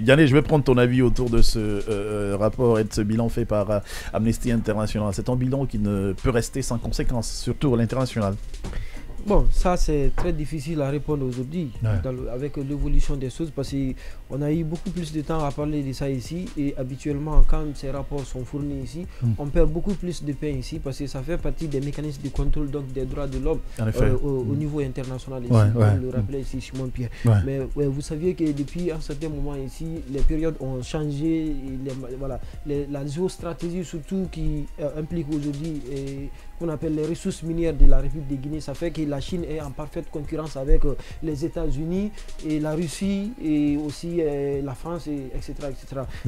Yanné, je vais prendre ton avis autour de ce rapport et de ce bilan fait par Amnesty International. C'est un bilan qui ne peut rester sans conséquences, surtout à l'international. Bon, ça c'est très difficile à répondre aujourd'hui avec l'évolution des choses parce qu'on a eu beaucoup plus de temps à parler de ça ici et habituellement quand ces rapports sont fournis ici, on perd beaucoup plus de pain ici parce que ça fait partie des mécanismes de contrôle donc, des droits de l'homme au niveau international ici, comme le rappelait ici Simon Pierre. Mais vous saviez que depuis un certain moment ici, les périodes ont changé, la géostratégie surtout qui implique aujourd'hui qu'on appelle les ressources minières de la République de Guinée, ça fait que la Chine est en parfaite concurrence avec les États-Unis et la Russie et aussi la France, etc.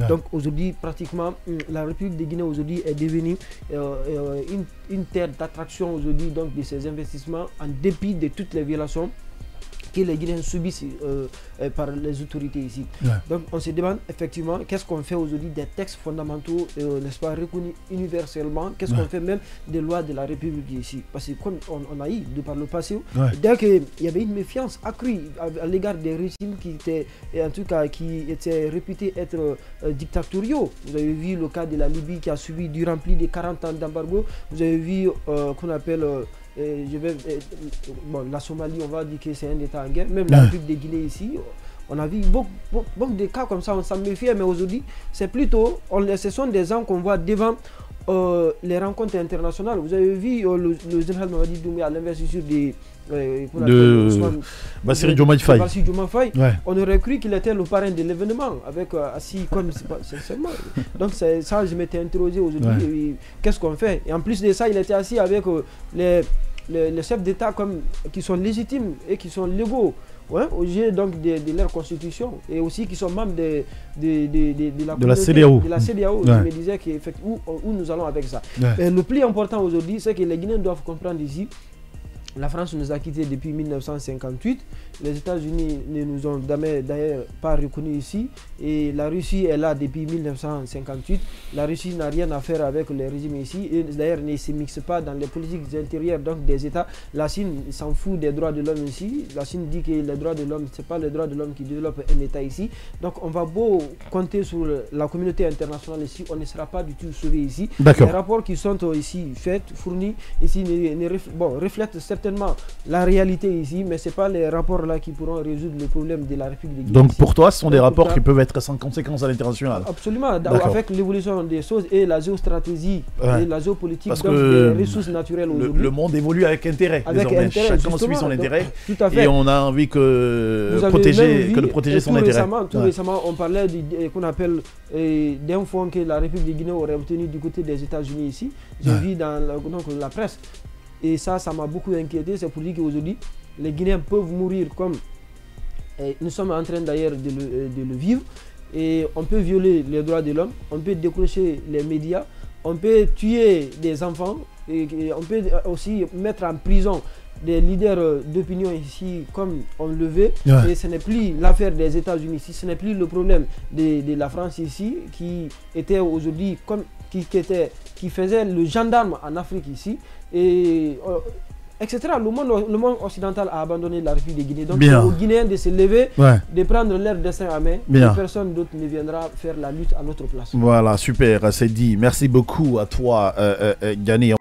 Donc aujourd'hui, pratiquement, la République de Guinée aujourd'hui est devenue une terre d'attraction aujourd'hui donc de ces investissements en dépit de toutes les violations que les Guinéens subissent par les autorités ici. Donc on se demande effectivement qu'est-ce qu'on fait aujourd'hui des textes fondamentaux, n'est-ce pas, reconnus universellement, qu'est-ce qu'on fait même des lois de la République ici. Parce que comme on a eu de par le passé, dès qu'il y avait une méfiance accrue à l'égard des régimes qui étaient, en tout cas, qui étaient réputés être dictatoriaux. Vous avez vu le cas de la Libye qui a subi du rempli de 40 ans d'embargo. Vous avez vu qu'on appelle la Somalie, on va dire que c'est un État en guerre. Même la République de Guinée ici, on a vu beaucoup de cas comme ça, on s'en méfiait, mais aujourd'hui, c'est plutôt, ce sont des gens qu'on voit devant les rencontres internationales. Vous avez vu le général Mamadi Doumbouya à l'investiture de Bassirou Diomaye Faye. On aurait cru qu'il était le parrain de l'événement, avec assis comme sincèrement. Donc ça, je m'étais interrogé aujourd'hui, qu'est-ce qu'on fait? Et en plus de ça, il était assis avec les chefs d'État qui sont légitimes et qui sont légaux au jeu donc de leur constitution et aussi qui sont membres de la CEDEAO. Je me disais où nous allons avec ça. Et le plus important aujourd'hui, c'est que les Guinéens doivent comprendre ici. La France nous a quittés depuis 1958. Les États-Unis ne nous ont d'ailleurs pas reconnus ici. Et la Russie est là depuis 1958. La Russie n'a rien à faire avec les régimes ici. Et d'ailleurs ne se mixe pas dans les politiques intérieures donc des États. La Chine s'en fout des droits de l'homme ici. La Chine dit que les droits de l'homme, ce n'est pas les droits de l'homme qui développent un État ici. Donc on va beau compter sur la communauté internationale ici. On ne sera pas du tout sauvé ici. Les rapports qui sont ici fournis ici reflètent certainement la réalité ici, mais ce n'est pas les rapports là qui pourront résoudre le problème de la République de Guinée. Donc pour toi, ce sont des rapports qui peuvent être sans conséquence à l'international? Absolument, avec l'évolution des choses et la géostratégie et la géopolitique des ressources naturelles aujourd'hui. Le monde évolue avec intérêt. Chacun suit son intérêt. Tout à fait. Et on a envie de protéger son intérêt. Tout récemment, on parlait qu'on appelle d'un fonds que la République de Guinée aurait obtenu du côté des États-Unis ici. J'ai vu dans la presse. Et ça m'a beaucoup inquiété. C'est pour dire qu'aujourd'hui, les Guinéens peuvent mourir comme nous sommes en train d'ailleurs de le vivre. Et on peut violer les droits de l'homme, on peut décrocher les médias, on peut tuer des enfants, et on peut aussi mettre en prison des leaders d'opinion ici comme on le veut. Et ce n'est plus l'affaire des États-Unis ici, ce n'est plus le problème de la France ici qui était aujourd'hui comme qui faisait le gendarme en Afrique ici, et etc. Le monde occidental a abandonné la République de Guinée. Donc c'est aux Guinéens de se lever, de prendre leur destin à main, et personne d'autre ne viendra faire la lutte à notre place. Voilà, super, c'est dit. Merci beaucoup à toi, Yanné.